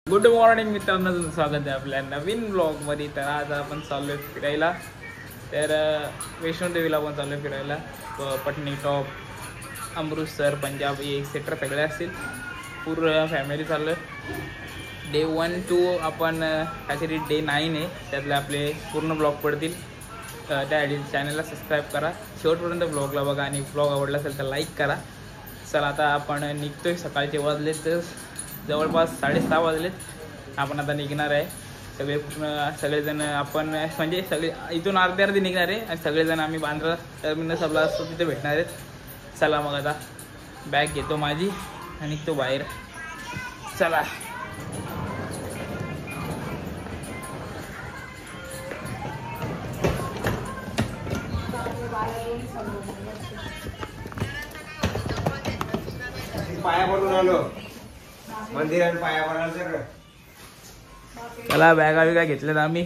Good morning मित्रांनो, स्वागत आहे आपल्या नवीन ब्लॉगमध्ये। तर आज आपण चाललोय फिरायला। तर वैष्णोदेवीला पण चाललोय फिरायला। पटनी टॉप, अमृतसर, पंजाब एक्सेट्रा सगळे असतील। पूर्ण फॅमिली चाललोय। डे 1 to आपण काहीतरी डे 9 आहे, त्यातले आपले पूर्ण ब्लॉग पडतील। त्यासाठी चॅनलला सबस्क्राईब करा, शेवटपर्यंत ब्लॉगला बघा आणि ब्लॉग आवडला असेल तर लाईक करा। चला आता आपण निघतोय। सकाळचे वाजले तर जवळपास 6:30 वाजलेत। आपण आता निघणार आहे। सगळेजण आपण म्हणजे सगळे इथून अर्धे निघणार आहे आणि सगळेजण आम्ही बांद्रा टर्मिनसला असतो तिथे भेटणार आहेत। चला मग आता बॅग घेतो माझी आणि निघतो बाहेर। चला पाया पडून आलो मंदिरात, पाया पडायला। चला बॅगा बिगा घेतल्यात आम्ही,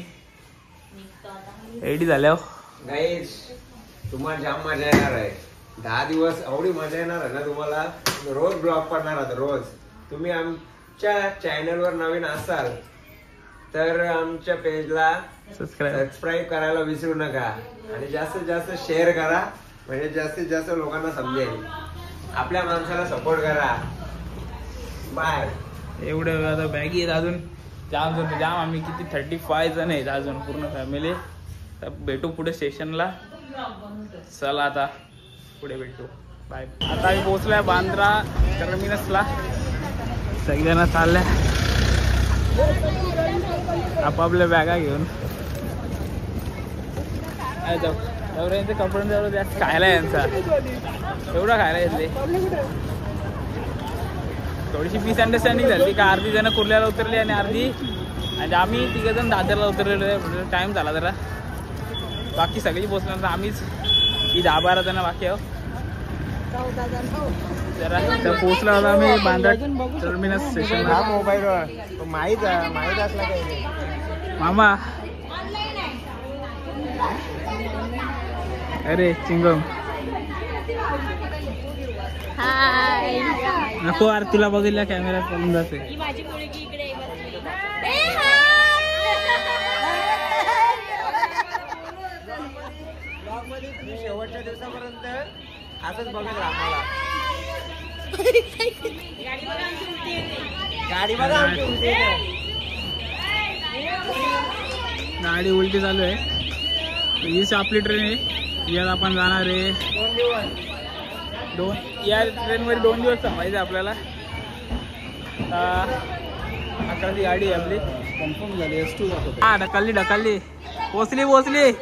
रेडी झाल्यावर गाईस तुम्हाला जाम मजा येणार आहे। 10 दिवस एवढी मजा येणार आहे ना तुम्हाला। रोज ब्लॉग पडणार आहे रोज। तुम्ही आमच्या चॅनलवर नवीन असाल तर आमच्या पेजला सबस्क्राईब करायला विसरू नका आणि जास्तीत जास्त शेअर करा, म्हणजे जास्तीत जास्त लोकांना समजेल। आपल्या माणसाला सपोर्ट करा। बाय। एवढं आता बॅगी आहेत अजून जाम आम्ही किती 35 जण आहेत अजून पूर्ण फॅमिली। तर भेटू पुढे स्टेशनला। चला आता पुढे भेटू, बाय। आता आम्ही पोहोचलोय बांद्रा टर्मिनसला। सगळ्यांना चालल्या आपापल्या बॅगा घेऊन। यांचे कपड्यांचा जास्त खायला यांचा एवढा खायला येतले। थोडीशी मिसअंडरस्टँडिंग झाली का अर्धी जण कुर्ल्याला उतरली आणि आम्ही 3 जण दादरला उतरलेलो। टाइम झाला जरा, बाकी सगळी पोचल्यानंतर आम्हीच ही 10-12 जण बाकी आहोत। जरा पोचला होता आम्ही बांद्रा टर्मिनस स्टेशनला। मोबाईलवर माहीत असला काही मामा, अरे चिंगम हाय। नको यार, तुला बघितल्या कॅमेऱ्यात पडून जाते। शेवटच्या दिवसापर्यंत असंच बघत राहा मला। गाडी बघा आमची उलटी येते। गाडी उलटी चालू आहे। हीच आपली ट्रेन आहे, यात आपण जाणार आहे 2 या ट्रेनमध्ये 2 दिवस थांबायचं आपल्याला। 11ची गाडी आहे आपली, कन्फर्म झाली। S2 हा ढकलली पोचली।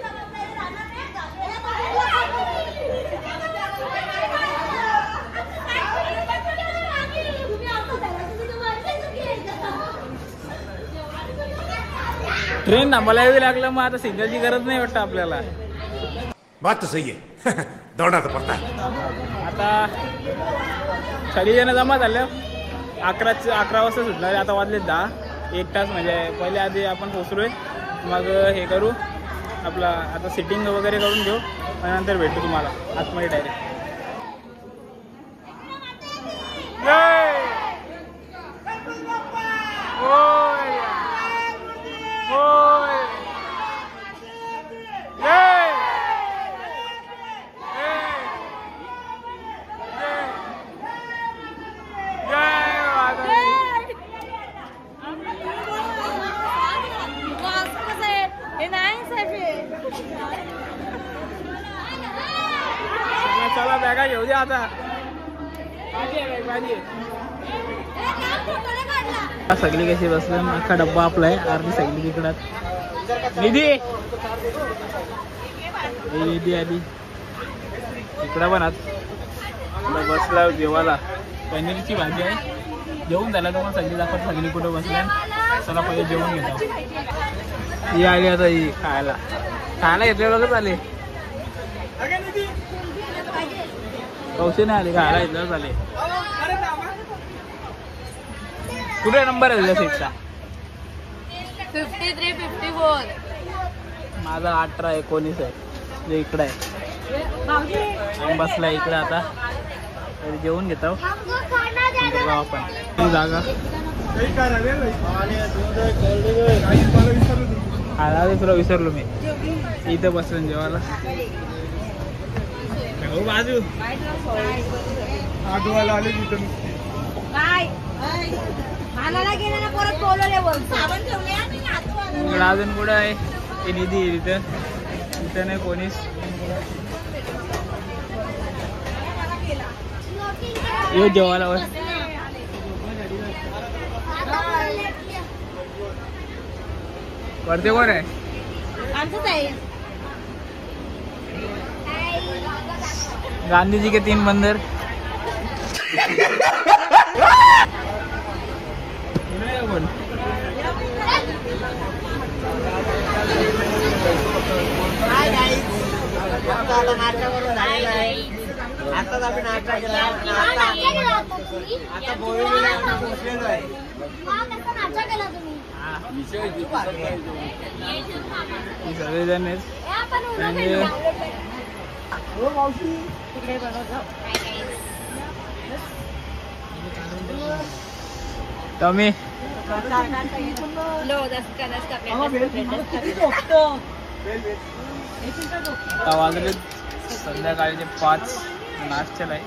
ट्रेन थांबायला यावी लागलं, मग आता सिग्नलची गरज नाही वाटतं आपल्याला। बात तो सही है। दौड़ना तो पड़ता है। आता सगळीजण जमा झाल्या। 11 वाजता सुटणार। आता वाजले 10, 1 तास म्हणजे पहिले आधी आपण पोचलोय। मग हे करू आपला आता सिटिंग वगैरे करून घेऊ आणि नंतर भेटू तुम्हाला आतमध्ये डायरेक्ट। चला बॅगा घेऊ द्या आता। सगळी कशी बसले, अख्खा डब्बा आपला आहे। अर्धी सगळी तिकडं निधी आधी इकडं पण बसला जेवायला। पनीरची भाजी आहे, जेवून झाला तर मग सगळी दाखवत सगळी कुठं बसल्या। चला पहिले जेवण घेतो। ही आली आता, ही खायला घेतलेलं आले। कौशे नाही आले, खायला घेतलं झाले। कुठे नंबर आहे तुझ्या सीटचा? 53-54 माझा 18-19 आहे, जे इकडं आहे। बसला इकडं आता जेवून घेतो आपण। ही जागा आता तुला विसरलो मी इथं बसलो जेवायला बाजू आठवायला आले तिथं अजून कुठं आहे ते निधी तिथं तिथं नाही कोणीच येऊ जेवायला वरती कोण आहे गांधी जी के 3 बंदर आताच आम्ही नाश्ता केला आता पोहोचलेलो आहे सगळेजण टॉमी वाजले संध्याकाळचे 5 नाश्त्याला आहे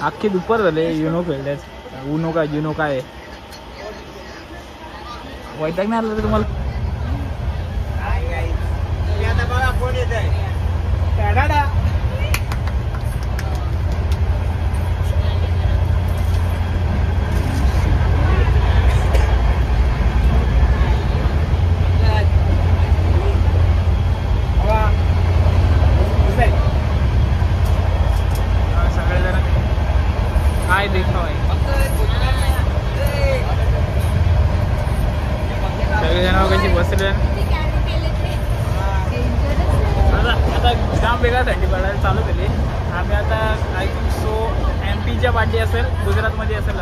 अख्खी दुपार झाले युनो खेळल्यास उनो काय जुनो काय वैताग नाही आलं तुम्हाला आता बघा कोण येत आहे सगळेजण काय देखाव आहे सगळेजण कशी बसले आता काम वेगळा थंडी पडायला चालू झाली आम्ही आता आय थिंक सो MP च्या पाठी असेल गुजरातमध्ये असेल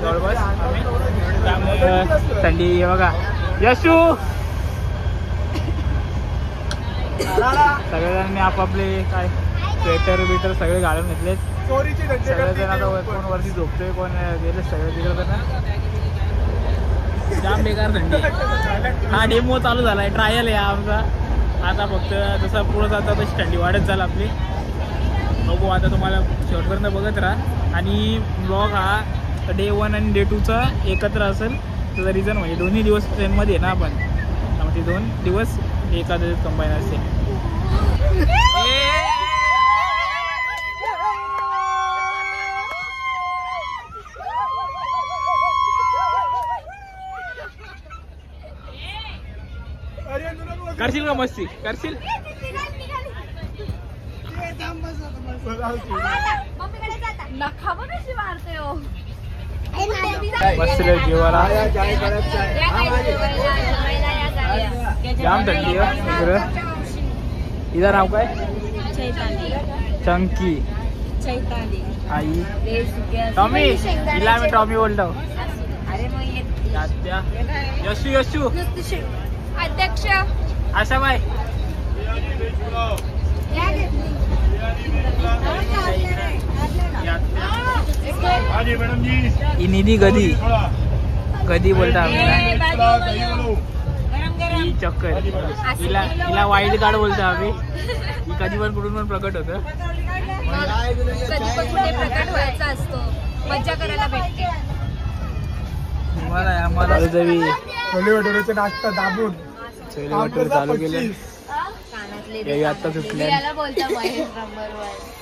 जवळपास आम्ही त्यामुळे थंडी हे बघा यशू सगळेजणांनी आपापले काय स्वेटर बिटर सगळे घालून घेतले सगळेजण आता कोण वरती झोपतोय कोण गेले सगळे तिकडे जाम बेकार थंडी हा डेमो चालू झालाय ट्रायल आहे आमचा आता फक्त जसं पुढं जाता तशी थंडी वाढत जाईल आपली बघू आता तुम्हाला शेवटपर्यंत बघत राहा आणि ब्लॉग हा डे 1 आणि डे 2चा एकत्र असेल त्याचा रिझन म्हणजे दोन्ही दिवस ट्रेनमध्ये आहे ना आपण त्यामुळे ते 2 दिवस एका दिवस कंबाईन असते करशील का मस्ती करशील बसले जेवायला जाम थंडी आहे इधर नाव काय चंकी आई टॉमी हिला आम्ही टॉमी बोलतो यशू यशू अध्यक्ष आशा बाय ही निधी गदी गदी बोलता ही चक्कर हिला वाईल्ड कार्ड बोलतो आम्ही ही कधी पण कुठून पण प्रकट होतं कधी पण कुठे प्रकट व्हायचा असतो मज्जा करायला भेटते मला आम्हाला छोले भटुरेचा नाश्ता दाबून छोले भटुरे चालू केले हे आता सुटले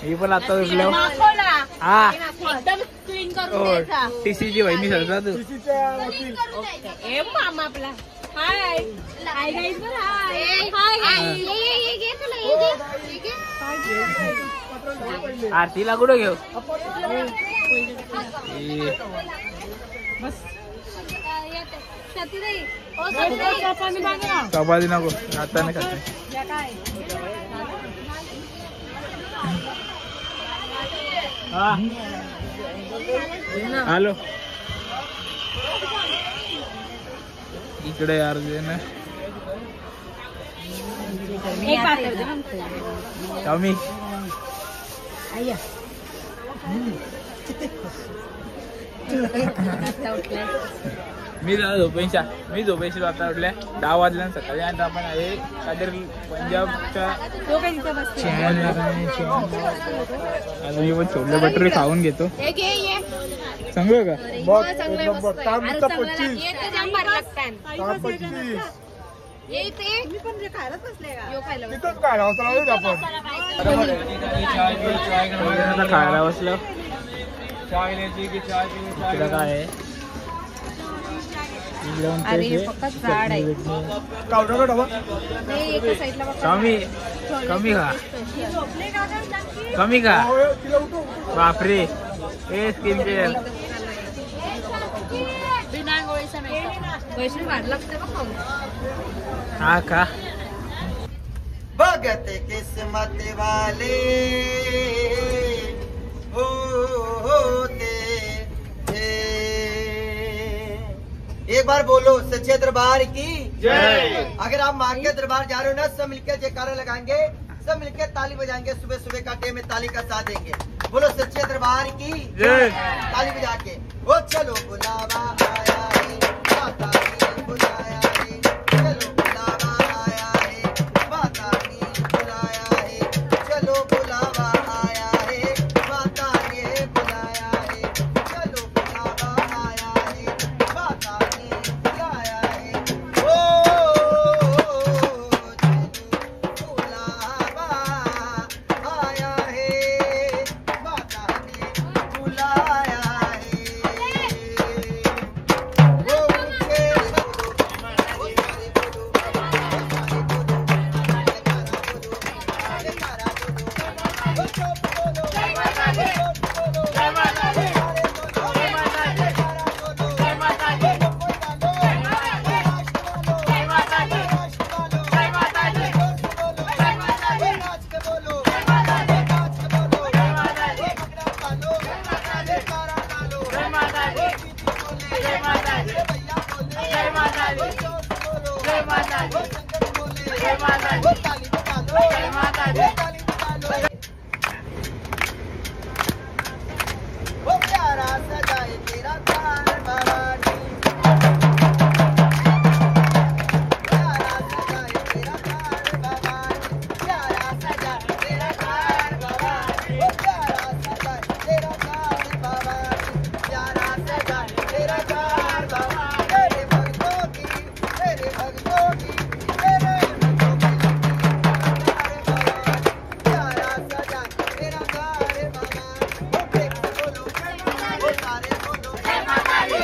ही पण आता सुटल्या हा एकदम क्लीन करून द्यायचा टीसीची वहिनी सरता तू ए मामा आपला हाय हाय गाईज बर हाय हाय ये घे तुला ये घे आरतीला कुठं घेऊ बस चपाती नको आता नाही खाते हॅलो इकडे यार टॉमी मी झोपेशी आता उठल्या 10 वाजल्या सकाळी आणि आपण आहे काहीतरी पंजाबच्या मी पण छोले भटुरे खाऊन घेतो. चांगलं का? बघ एक नंबर. काय म्हणता 25? तिथंच काय हौसला होईल आपण. खायला बसलं. इकडं काय आहे? कावडा डबा कमी खा बापरे. हे स्किन केअर हा का? भगत किस्मत वाले होते थे. एक बार बोलो सच्चे दरबार की जय. अगर आप मां के दरबार जा रहे हो ना, सब मिलकर जयकारा लगाएंगे, सब मिलकर ताली बजाएंगे, सुबह सुबह का टाइम में ताली का साथ देंगे. बोलो सच्चे दरबार की जय. ताली बजा के ओ चलो बुलावा आया है, माता ने बुलाया है, चलो बुलावा आया है, माता ने बुलाया है, चलो बुलावा आया है, माता ने बुलाया है, चलो बुलावा आया है, माता ने बुलाया है. ओ चलो बुलावा आया है, माता ने बुलाया है. वो मुझे वो प्यारा सजाए तेरा घर भवानी, प्यारा सजाए तेरा घर भवानी, प्यारा सजाए तेरा घर भवानी, वो प्यारा सजाए तेरा घर भवानी, प्यारा सजाए तेरा घर भवानी. तेरे भक्तों की तेरे भक्तों की तेरे भक्तों की प्यारा सजाए तेरा घर भवानी. वो प्रेम से बोलो वो सारे बोलो जय माता दी,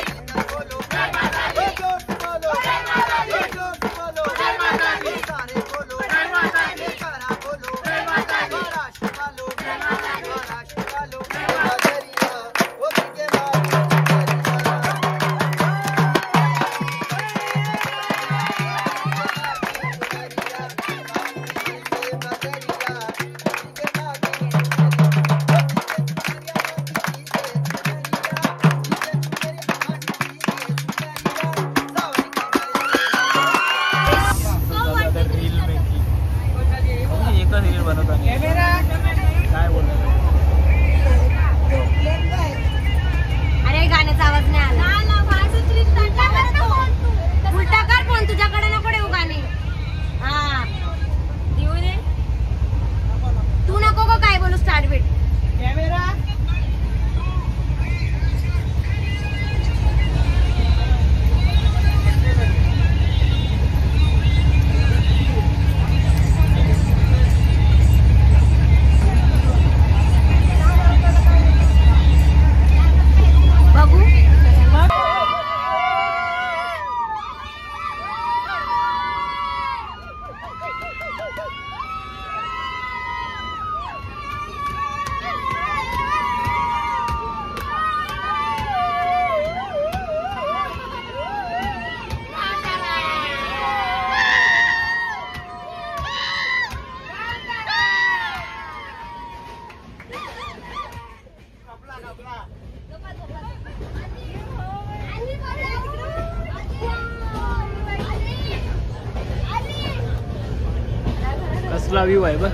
बोलो जय माता दी, जोर से बोलो जय माता दी, जोर से बोलो जय माता दी, सारे बोलो जय माता दी, करा बोलो जय माता दी, महाराष्ट्र वालों जय माता दी, महाराष्ट्र वालों जय माता दी. वो किसके माँ रील में की एकच रील बनवता काय बोलणार? अरे गाण्याचा आवाज नाही आला. उलटा कर फोन, तुझ्याकडे नको देऊ गाणे. हा देऊ दे. तू नको गो काय बोलू. Start beat camera. बघू कसला व्ह्यू आहे बघ.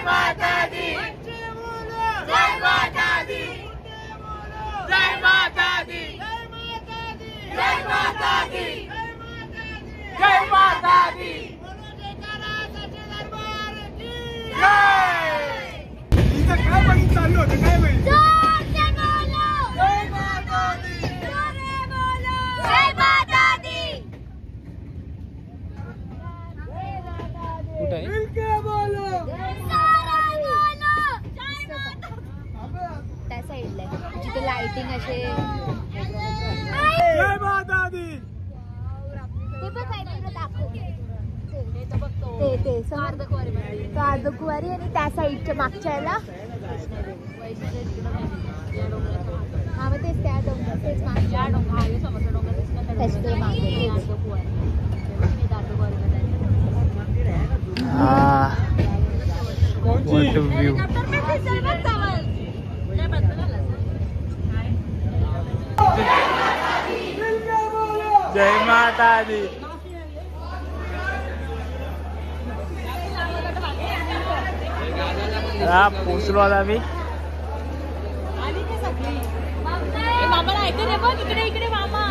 माता दी, जय माता दी, जय माता दी, जय माता दी, जय माता दी, इथं काय बघित चाललं होतं काय माहिती जय माता दी, जय माता दी. कुठं आहे? त्या साईडला जिथे लाइटिंग असे जय माता दी ते पण काहीतरी दाखव ते अर्धकुवारी आणि त्या साईडच्या मागच्या याला हा मग तेच त्या डोंगर तेच मागच्या त्याच्या मागे What a view. जय माता दी. पोचलो आता आम्ही. मामाला ऐकू दे बघ इकडे इकडे मामा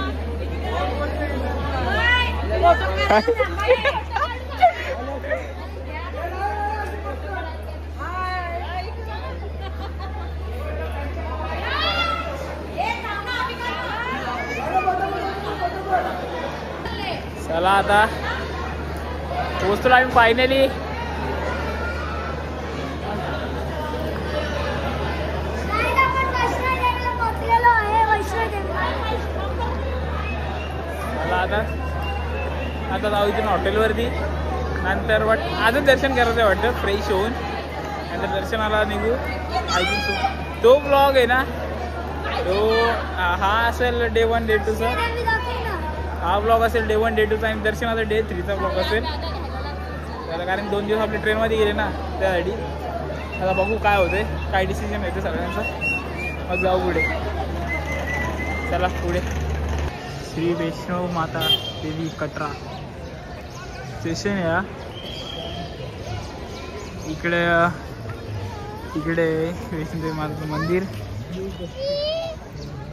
चला आता पोचलो आम्ही फायनली. चला आता जाऊ इथून हॉटेलवरती. नंतर अजून दर्शन करायचं आहे वाटतं फ्रेश होऊन. नंतर दर्शनाला निघू. आय थिंक तो ब्लॉग आहे ना तो हा असेल डे 1 डे 2 चा. हा ब्लॉग असेल डे 1 डे 2 चा आणि दर्शनाचा डे 3 चा ब्लॉग असेल. त्याला कारण 2 दिवस आपले ट्रेनमध्ये गेले ना त्यासाठी. आता बघू काय होते काय डिसिजन येते सगळ्यांचं मग जाऊ पुढे. चला पुढे. श्री वैष्णव माता देवी कटरा स्टेशन आहे. इकडे वैष्णोदेवी माताचं मंदिर.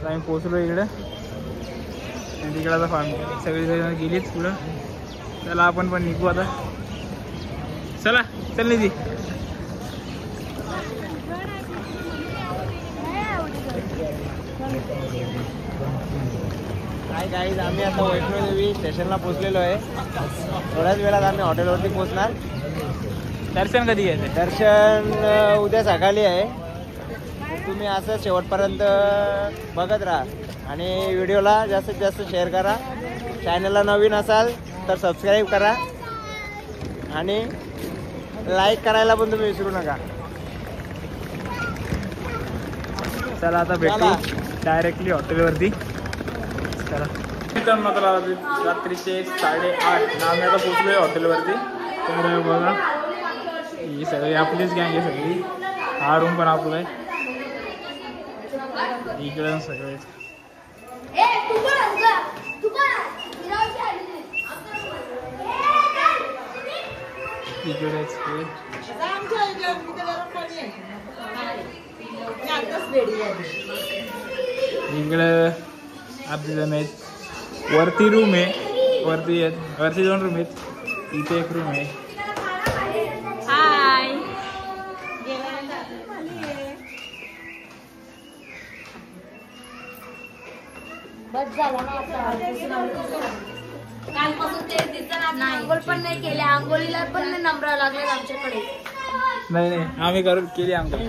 आम्ही पोचलो इकडं आणि तिकडे आता सगळी गेलीच पुढं. चला आपण पण निघू आता. चला चल निधी. काय गाईज आम्ही आता वैष्णोदेवी स्टेशनला पोहोचलेलो आहे. थोड्याच वेळात आम्ही हॉटेलवरती पोहोचणार. दर्शन कधी घ्यायचं? दर्शन उद्या सकाळी आहे. तुम्ही असं शेवटपर्यंत बघत राहा आणि व्हिडिओला जास्तीत जास्त शेअर करा. चॅनलला नवीन असाल तर सबस्क्राईब करा आणि लाईक करायला पण तुम्ही विसरू नका. चला आता भेटू डायरेक्टली हॉटेलवरती. चला रात्रीचे 8:30 आम्ही आता पोचलोय हॉटेलवरती. तर बघा ही सगळी आपलीच गँग आहे सगळी. हा रूम पण आपला आहे. इकडे सगळे इकडेच इकडे आपले जण आहेत. वरती रूम आहे. वरती 2 रूम आहेत. इथे एक रूम आहे. हाय बस झाला ना. कालपासून ते दिसत आंघोळ पण नाही केल्या. आंघोळीला पण नाही नंबर लागले आमच्याकडे. नाही आम्ही केली आंघोळ.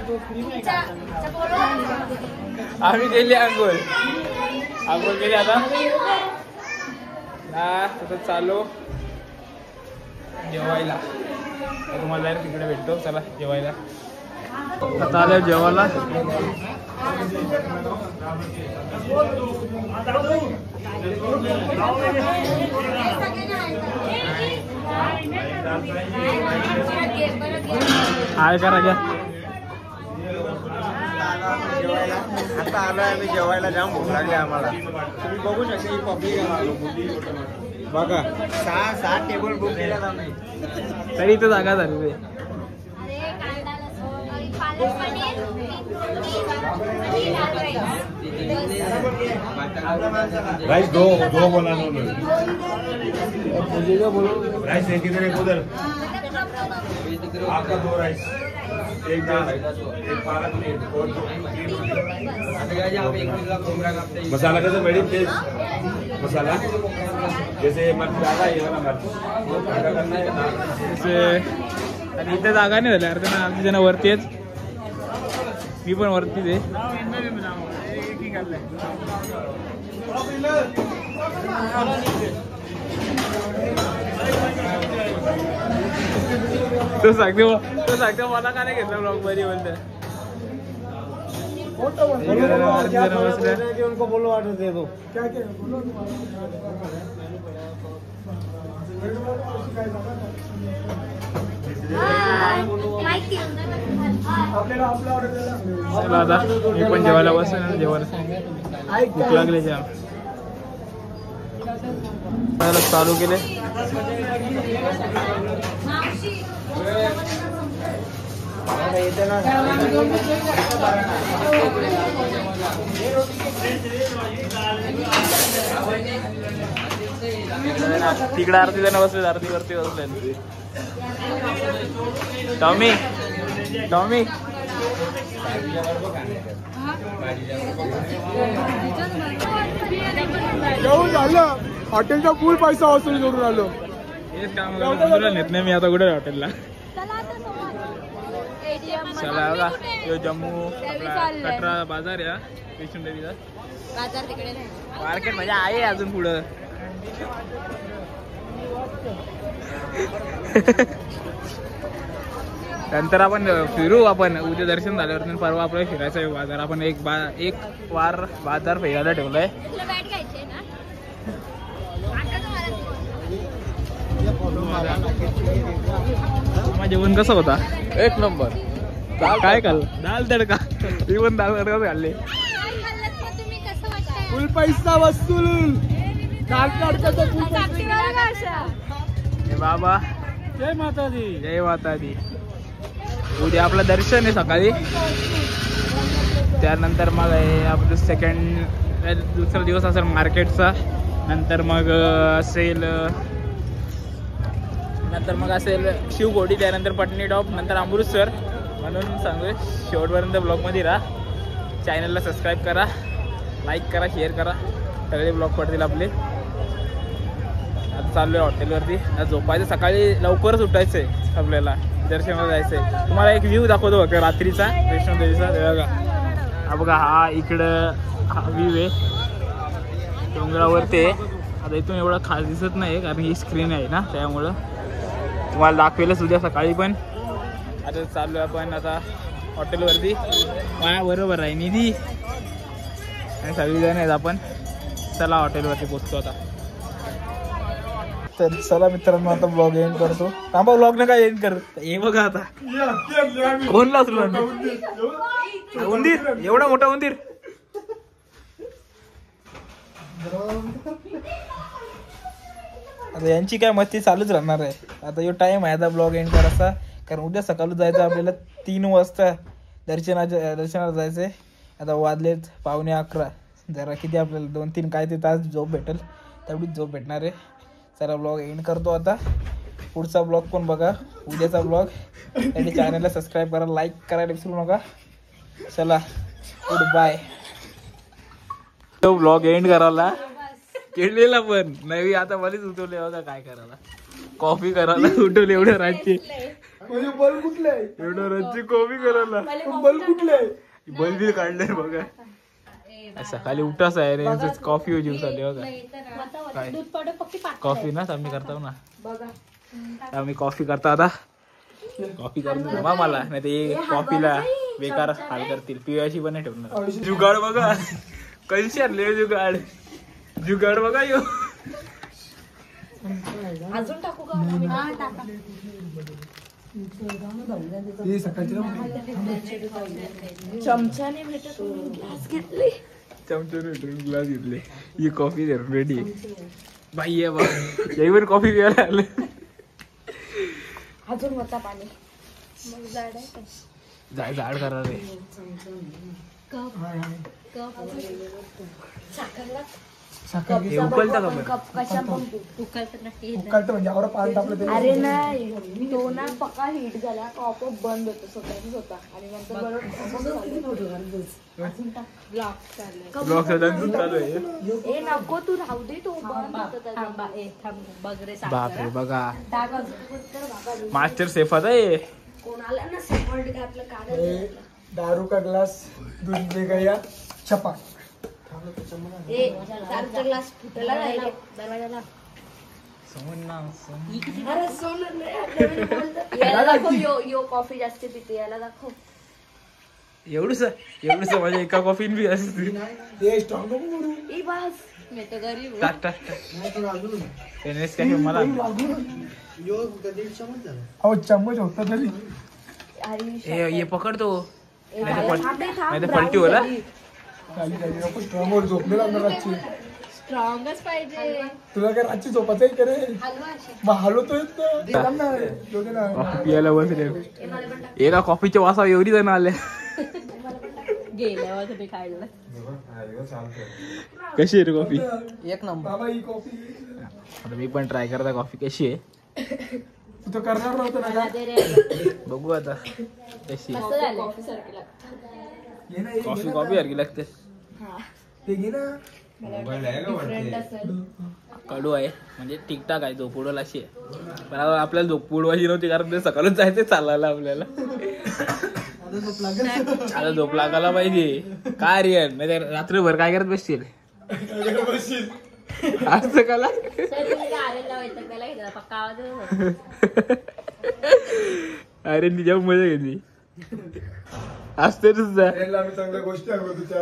आम्ही केली आंघोळ केली. आता तसं चालू जेवायला. तुम्हाला डायरेक्ट तिकडे भेटतो. चला जेवायला. आता आलो जेवायला. हाय करा घ्या. आता आलोय आम्ही जेवायला. जाम भूक लागली आम्हाला. तुम्ही बघू शकता ही पब्लिक बघा. 6 टेबल बुक केल्या आम्ही. तरी इथं जागा झाली. पालक पनीर, आणि दाल राईस. राइस दो बनाना राइस एक इधर एक उधर आपका 2 राइस एक दाल एक पालक पनीर और 3 मसाला कैसे मैडम तेज मसाला जैसे मर्च डाला ये वाला मर्च करना है जसे आणि इथे जागा नाही झाली अर्धा आमची जण वरती आहेत. मी पण वरतीच आहे. तो सांगतो मला का नाही घेतला ब्लॉग मध्ये बोलत. उनको बोलो ऑर्डर दे दो. क्या क्या बोलो. माहिती आपल्याला आपला ऑर्डर द्यायला. चला आता मी पण जेवायला बसेल. जेवायला भूक लागली जाम. चालू केले. तिकडे आरती जण बसले. आरती वरती बसले. टॉमी जेवण झालं. हॉटेलचा फुल पैसा वसूल करून आलो. हेच काम करतो. नेत नाही मी आता कुठे हॉटेलला. चला बघा यो जम्मू आपला कटरा बाजार या वैष्णो देवीचा बाजार तिकडे नाही. मार्केट म्हणजे आहे अजून पुढं. नंतर आपण फिरू. आपण उद्या दर्शन झाल्यावर परवा आपल्याला फिरायचं आहे बाजार. आपण एक वार बाजार फिरायला ठेवलाय. तुला बॅट घ्यायची ना. जेवण कसं होता. 1 नंबर. काय खाल्लं. दाल तडका. मी पण दाल तडका खाल्ले. तुम्ही कसं वाटतंय. फुल पैसा वसूल. बाबा जय माता दी. जय माता दी. उद्या आपलं दर्शन आहे सकाळी. त्यानंतर मग आपलं दुसरा दिवस असेल मार्केटचा. नंतर मग असेल शिवगोडी. त्यानंतर पटनी टॉप. नंतर अमृतसर. म्हणून सांगू शेवटपर्यंत ब्लॉगमध्ये राहा. चॅनलला सबस्क्राईब करा, लाईक करा, शेअर करा. सगळे ब्लॉग पडतील आपले. आता चालू आहे हॉटेलवरती. आता झोपायचं. सकाळी लवकरच उठायचं आहे आपल्याला. दर्शनाला जायचं आहे. तुम्हाला एक व्ह्यू दाखवतो बघा रात्रीचा वैष्णो देवीचा. बघा हा बघा. हा इकडं हा व्ह्यू आहे डोंगरावरती. आता इथून एवढं खास दिसत नाही कारण ही स्क्रीन आहे ना, त्यामुळं तुम्हाला दाखवेलच उद्या सकाळी. पण आता चालू आहे आपण आता हॉटेलवरती. माझ्या बरोबर आहे निधी आणि सगळीजण आहेत. आपण चला हॉटेलवरती पोचतो आता. तर चला मित्रांनो आता ब्लॉग एंड करतो. थांबा ब्लॉग ना काय एंड कर. हे बघा आता कोण लाचलो उंदीर. एवढा मोठा उंदीर. आता यांची काय मस्ती चालूच राहणार आहे. आता यो टाइम आहे आता ब्लॉग एंड करायचा. कारण उद्या सकाळी जायचं आपल्याला 3 वाजता दर्शनाला जायचंय. आता वाजलेत 11:15. जरा किती आपल्याला 2-3 काय ते तास झोप भेटेल तेवढीच झोप भेटणार आहे. चला ब्लॉग एंड करतो आता. पुढचा ब्लॉग पण बघा उद्याचा ब्लॉग. त्यासाठी चॅनलला सबस्क्राईब करा, लाईक करायला विसरू नका. चला गुड बाय. तो ब्लॉग एंड करायला केलेला पण नवी. आता मलाच उठवले बघा काय करायला. कॉफी करायला उठवले. एवढ्या रातची बल्ब कुठले. एवढ्या रातची कॉफी करायला. बल्ब कुठले. बल्ब बिल काढले बघा. सकाळी उठाच आहे रे. कॉफी जीव चालली बघा. काय कॉफी ना आम्ही करतो ना. आम्ही कॉफी करतो आता. कॉफी करून जमा मला नाही ते कॉफीला बेकार हाल करतील. पिवायची पण नाही ठेवणार. जुगाड बघा कशी आणले. जुगाड बघा यो. अजून टाकू का. चमच्याने भेटत ग्लास घेतले. चमच्याने ग्लास घेतले. ही कॉफी रेडी बाई आहे बघ. यावर कॉफी प्यायला आले. अजून होता पाणी. मग जाड आहे जाय जाड करा रे. हे उकलतं का पण? उकळतं म्हणजे आवरा पाणी टाकलं तरी अरे नाही तो ना पक्का हिट झाला का आपोआप बंद होतो स्वतःच होता आणि नंतर ब्लॉक चालू आहे. ए नको तू राहू दे तो बंद होता. बापरे बघा मास्टर शेफात आहे. कोणाला ना सपोर्ट काय आपलं कागद ए, दारू का ग्लास दूध दे गया छपा. ए दारूचा ग्लास फुटला राहिला दरवाजाला. अरे सोनं नाही आपल्याकडे बोलतं. याला दाखव यो कॉफी जास्त पिते याला दाखव. एवढंच म्हणजे एका कॉफीन बी असते. ते स्ट्रॉंग करू. ए बस मी तर गरीब टाक टाक टेनिस काय मला अहो चम्मच होता तरी ये पकडतो नाही तर थांब पलटी होला. खाली खाली नको स्ट्रॉंग वर झोपले लागणार रातची. स्ट्रॉंगच पाहिजे. तुला काय रातची झोपायचं आहे करे मग हलवतोय कॉफी पियाला बसले. एका कॉफीच्या वासा एवढी जण आले. गेल्यावर तुम्ही खायला कशी आहे रे कॉफी? एक नंबर. बाबा ही कॉफी आता मी पण ट्राय करता कॉफी कशी आहे. तू तर करणार नव्हतं ना का? बघू आता कशी कॉफी सारखी लागते. घे ना, एक कॉफी घे ना. कॉफी सारखी लागते. हे घे ना. मोबाईल आहे का म्हणते? कडू आहे म्हणजे ठीकठाक आहे. झोप उडवल अशी आहे पण आता आपल्याला झोप उडवायची नव्हती कारण ते सकाळच जायचं चालायला आपल्याला. आता झोप लागायला पाहिजे. काय रियान म्हणजे रात्रभर काय करत बसशील असं काला. अरे निजा मजा घेतली असते तुझा. आम्ही चांगल्या गोष्टी आणतो तुझ्या